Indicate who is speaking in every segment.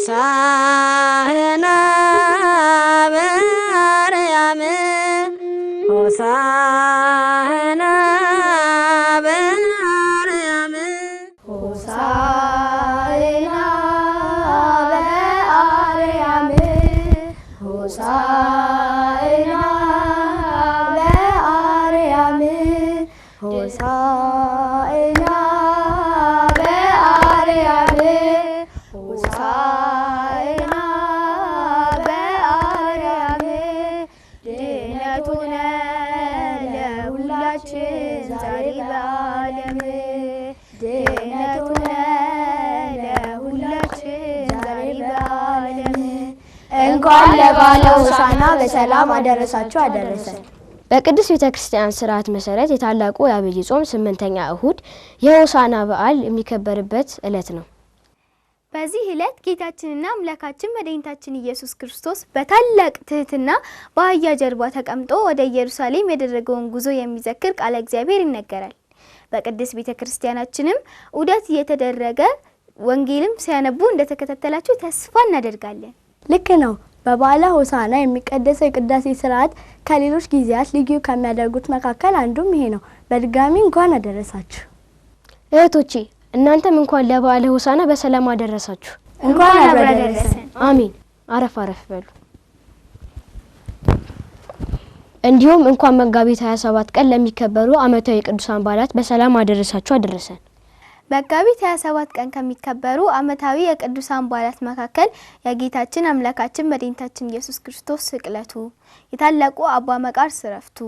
Speaker 1: ሆሳዕና በአርያም ሆሳዕና በአርያም
Speaker 2: ሆሳዕና በአርያም ሆሳዕና በአርያም ሆሳዕና በአርያም ሆሳዕና በአርያም ድነቱን ለሁላችን ዛሬ በዓለም ድነቱን ለሁላችን ዛሬ በዓለም እንኳን ለበዓለ ሆሳዕና በሰላም አደረሳችሁ አደረሰን።
Speaker 3: በቅዱስ ቤተክርስቲያን ሥርዓት መሰረት የታላቁ የዐቢይ ጾም 8ኛ እሁድ የሆሳዕና በዓል የሚከበርበት ዕለት ነው።
Speaker 2: በዚህ ዕለት ጌታችንና አምላካችን መድኃኒታችን ኢየሱስ ክርስቶስ በታላቅ ትህትና በአህያ ጀርባ ተቀምጦ ወደ ኢየሩሳሌም ያደረገውን ጉዞ የሚዘክር ቃለ እግዚአብሔር ይነገራል። በቅድስት ቤተክርስቲያናችንም ዑደት እየተደረገ ወንጌልም ሲያነቡ እንደተከታተላችሁ ተስፋ እናደርጋለን።
Speaker 4: ልክ ነው። በበዓለ ሆሳዕና የሚቀደሰው የቅዳሴ ሥርዓት ከሌሎች ጊዜያት ልዩ ከሚያደርጉት መካከል አንዱም ይሄ ነው። በድጋሚ እንኳን አደረሳችሁ
Speaker 3: እህቶቼ። እናንተም እንኳን ለበዓለ ሆሳዕና በሰላም አደረሳችሁ።
Speaker 4: እንኳን አደረሰን።
Speaker 3: አሜን። አረፍ አረፍ በሉ። እንዲሁም እንኳን መጋቢት 27 ቀን ለሚከበሩ ዓመታዊ ቅዱሳን በዓላት በሰላም አደረሳችሁ አደረሰን።
Speaker 2: መጋቢት 27 ቀን ከሚከበሩ ዓመታዊ የቅዱሳን በዓላት መካከል የጌታችን አምላካችን መድኃኒታችን ኢየሱስ ክርስቶስ ስቅለቱ፣ የታላቁ አባ መቃርስ ዕረፍቱ፣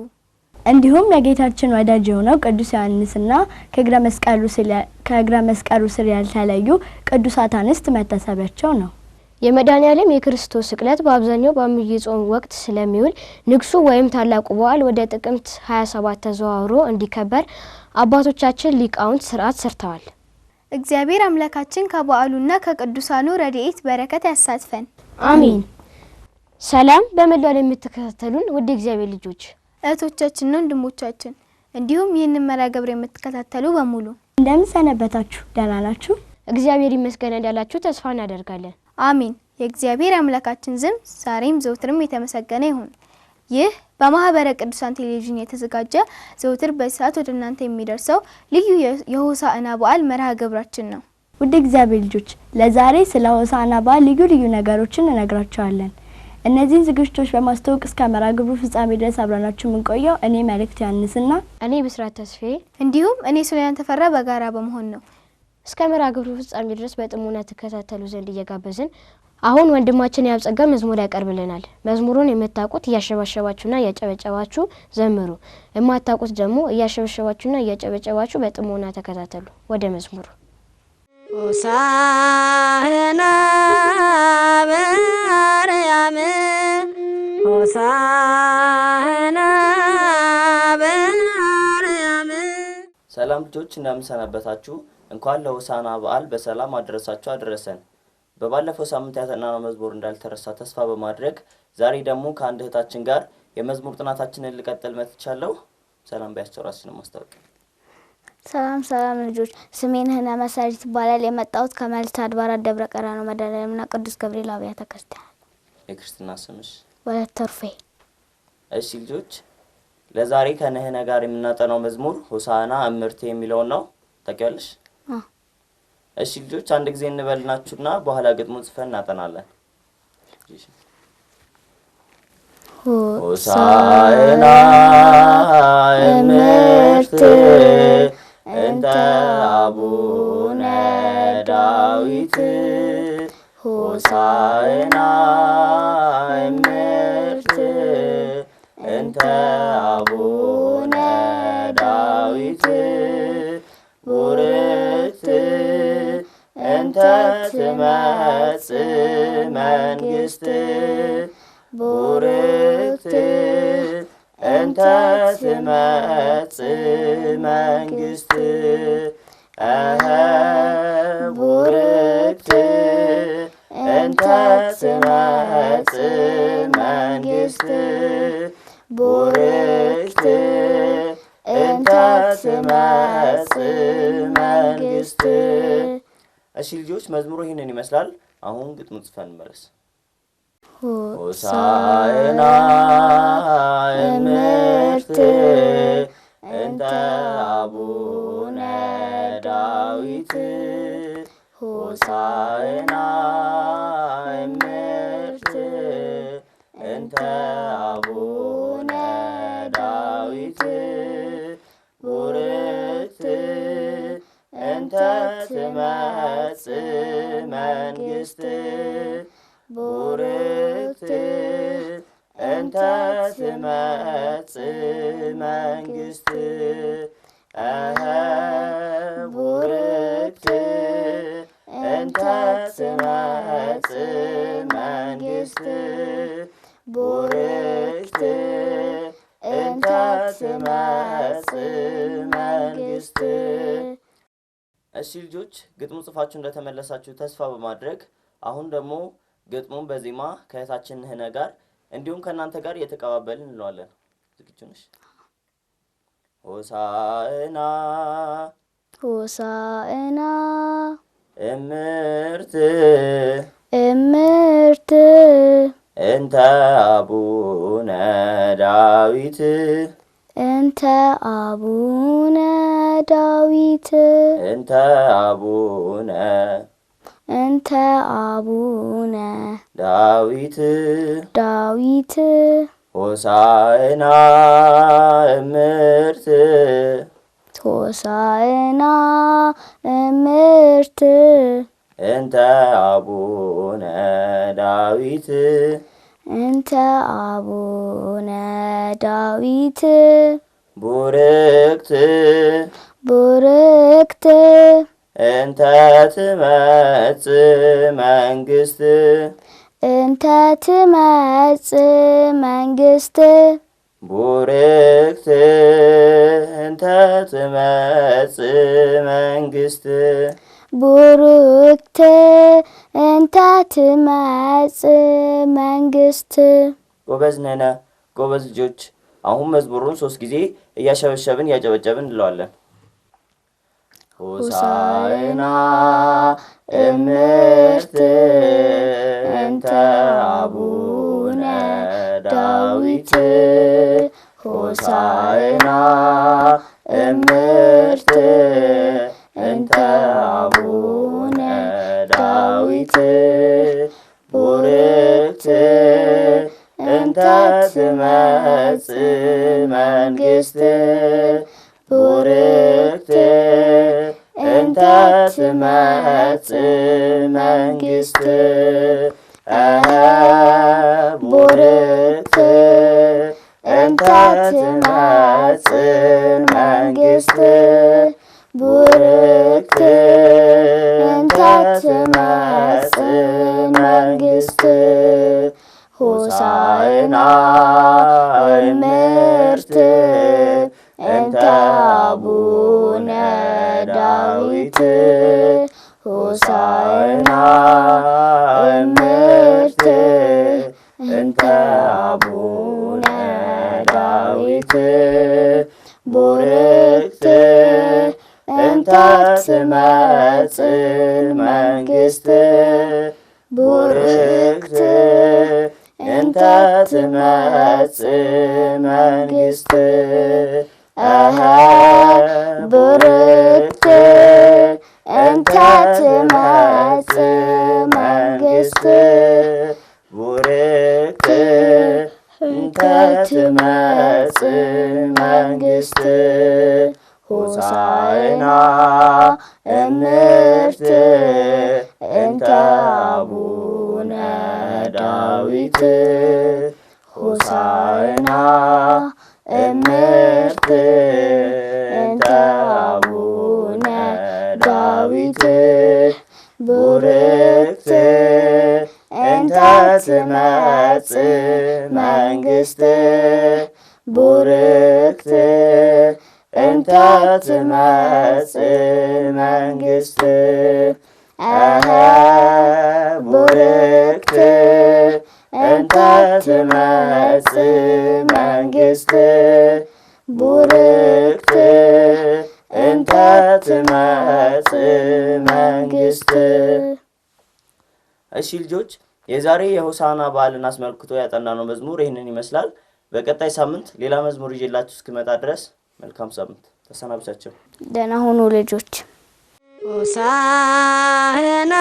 Speaker 4: እንዲሁም የጌታችን ወዳጅ የሆነው ቅዱስ ዮሐንስና ከእግረ መስቀሉ ስር ያልተለዩ ቅዱሳት አንስት መታሰቢያቸው ነው።
Speaker 3: የመድኃኔዓለም የክርስቶስ ስቅለት በአብዛኛው በዐቢይ ጾም ወቅት ስለሚውል ንግሱ ወይም ታላቁ በዓል ወደ ጥቅምት 27 ተዘዋውሮ እንዲከበር አባቶቻችን ሊቃውንት ሥርዓት ሰርተዋል።
Speaker 2: እግዚአብሔር አምላካችን ከበዓሉና ከቅዱሳኑ ረድኤት በረከት ያሳትፈን።
Speaker 3: አሜን። ሰላም በመላው የምትከታተሉን ውድ እግዚአብሔር ልጆች
Speaker 2: እህቶቻችንና ወንድሞቻችን እንዲሁም ይህንን መርሐ ግብር የምትከታተሉ በሙሉ
Speaker 4: እንደምን ሰነበታችሁ? ደህና ናችሁ?
Speaker 3: እግዚአብሔር ይመስገን እንዳላችሁ ተስፋ እናደርጋለን።
Speaker 2: አሜን። የእግዚአብሔር አምላካችን ስም ዛሬም ዘውትርም የተመሰገነ ይሁን። ይህ በማህበረ ቅዱሳን ቴሌቪዥን የተዘጋጀ ዘውትር በሰዓት ወደ እናንተ የሚደርሰው ልዩ የሆሳዕና በዓል መርሐ ግብራችን ነው።
Speaker 4: ውድ እግዚአብሔር ልጆች ለዛሬ ስለ ሆሳዕና በዓል ልዩ ልዩ ነገሮችን እንነግራችኋለን። እነዚህን ዝግጅቶች በማስተዋወቅ እስከ መርሐ ግብሩ ፍጻሜ ድረስ አብረናችሁ የምንቆየው እኔ መልእክት ዮሐንስና
Speaker 3: እኔ ብስራት ተስፋዬ
Speaker 2: እንዲሁም እኔ ሱሊያን ተፈራ በጋራ በመሆን ነው።
Speaker 3: እስከ መርሐ ግብሩ ፍጻሜ ድረስ በጥሞና ተከታተሉ ዘንድ እየጋበዝን አሁን ወንድማችን ያብጸጋ መዝሙር ያቀርብልናል። መዝሙሩን የምታውቁት እያሸበሸባችሁና እያጨበጨባችሁ ዘምሩ። የማታውቁት ደግሞ እያሸበሸባችሁና እያጨበጨባችሁ በጥሞና ተከታተሉ። ወደ መዝሙሩ።
Speaker 1: ሆሳዕና በአርያም ሆሳዕና በአርያም።
Speaker 5: ሰላም ልጆች እንደምን ሰነበታችሁ? እንኳን ለሆሳዕና በዓል በሰላም አደረሳችሁ አደረሰን። በባለፈው ሳምንት ያጠናነው መዝሙር እንዳልተረሳ ተስፋ በማድረግ ዛሬ ደግሞ ከአንድ እህታችን ጋር የመዝሙር ጥናታችንን ልቀጥል መጥቻለሁ። ሰላም ቢያስተራስን ማስታወቅ።
Speaker 6: ሰላም ልጆች፣ ስሜ ነህና መሰረት ይባላል። የመጣሁት ከመልዕልተ አድባራት ደብረ ቀራንዮ መድኃኔዓለምና ቅዱስ ገብርኤል አብያተ ክርስቲያን።
Speaker 5: የክርስትና ስምሽ?
Speaker 6: ወለተ ሩፌ።
Speaker 5: እሺ ልጆች፣ ለዛሬ ከነህነ ጋር የምናጠናው መዝሙር ሆሳዕና እምርቴ የሚለውን ነው። ታውቂያለሽ? እሺ ልጆች፣ አንድ ጊዜ እንበልናችሁና በኋላ ግጥሙን ጽፈን እናጠናለን። ሆሳዕና እምርቴ እንተ አቡነ ዳዊት ሆሳዕና እምርቴ እንተ አቡነ ዳዊት ቡርክት እንተ ትመጽእ መንግሥት ቡርክት እንተ ትመጽእ መንግሥት ቡርክት እንተ ትመጽእ መንግሥት ቡርክት እንተ ትመጽእ መንግሥት። እሺ ልጆች መዝሙሩ ይህንን ይመስላል። አሁን ግጥሙ ጽፈን እንመለስ።
Speaker 6: ሆሳዕና እምርት እንተ አቡነ ዳዊት ሆሳዕና እምርት እንተ አቡነ ዳዊት ቡርክት እንተ ትመጽእ መንግሥት ቡርክት እንተ ትመጽእ መንግሥት ቡርክት እንተ ትመጽእ መንግሥት ቡርክት እንተ ትመጽእ መንግሥት። እሺ ልጆች ግጥሙ ጽፋችሁ እንደተመለሳችሁ ተስፋ በማድረግ አሁን ደግሞ ግጥሙን በዜማ ከእህታችን ህነ ጋር እንዲሁም ከእናንተ ጋር እየተቀባበልን እንለዋለን። ዝግጁ ነሽ? ሆሳዕና ሆሳዕና እምርት እምርት እንተ አቡነ ዳዊት እንተ አቡነ ዳዊት እንተ አቡነ እንተ አቡነ ዳዊት ዳዊት ሆሳዕና እምርት ሆሳዕና እምርት እንተ አቡነ ዳዊት እንተ አቡነ ዳዊት ቡርክት ቡርክት እንተ ትመጽእ መንግሥት እንተ ትመጽእ መንግሥት ቡርክት እንተ ትመጽእ መንግሥት ቡርክት እንተ ትመጽእ መንግሥት። ጎበዝ ነነ ጎበዝ ልጆች። አሁን መዝሙሩን 3 ጊዜ እያሸበሸብን እያጨበጨብን እንለዋለን። ሆሳዕና እምርት እንተ አቡነ ዳዊት ሆሳዕና እምርት እንተ አቡነ ዳዊት ቡርክት እንተ ትመጽእ መንግሥት ቡርክት እንተ ትመጽእ መንግሥት ቡርክት እንተ ትመጽእ መንግሥት ቡርክት እንተ ትመጽእ መንግሥት ሆሳዕና እምርት እንተ አቡነ ዳዊት ሆሳዕና እምርት እንተ አቡነ ዳዊት ቡርክት እንተ ትመጽእ መንግሥት ቡርክት እንተ ትመጽእ መንግሥት ቡርክት እንተ ትመጽእ መንግሥት ቡርክት እንተ ትመጽእ መንግሥት ሆሳዕና እምርት እንተ አቡነ ዳዊት ሆሳዕና እምርት እንተ አቡነ ዳዊት ቡርክት እንተ ትመጽእ መንግሥት ቡርክት እንተ ትመጽእ መንግሥት ቡርክት እንተ ትመጽእ መንግሥት ቡርክት እንተ ትመጽእ መንግስት። እሺ ልጆች የዛሬ የሆሳና በዓልን አስመልክቶ ያጠናነው መዝሙር ይህንን ይመስላል። በቀጣይ ሳምንት ሌላ መዝሙር ይዤላችሁ እስክመጣ ድረስ መልካም ሳምንት። ተሰናብቻችሁ
Speaker 2: ደህና ሁኑ ልጆች።
Speaker 1: ሆሳዕና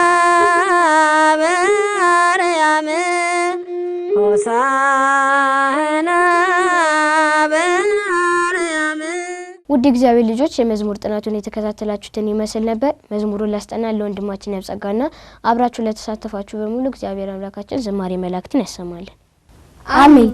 Speaker 1: በአርያም ሆሳዕና በአርያም።
Speaker 3: ውድ እግዚአብሔር ልጆች የመዝሙር ጥናቱን የተከታተላችሁትን ይመስል ነበር። መዝሙሩን ላስጠና ለወንድማችን ያብጸጋና አብራችሁ ለተሳተፋችሁ በሙሉ እግዚአብሔር አምላካችን ዝማሬ መላእክትን ያሰማልን።
Speaker 4: አሜን።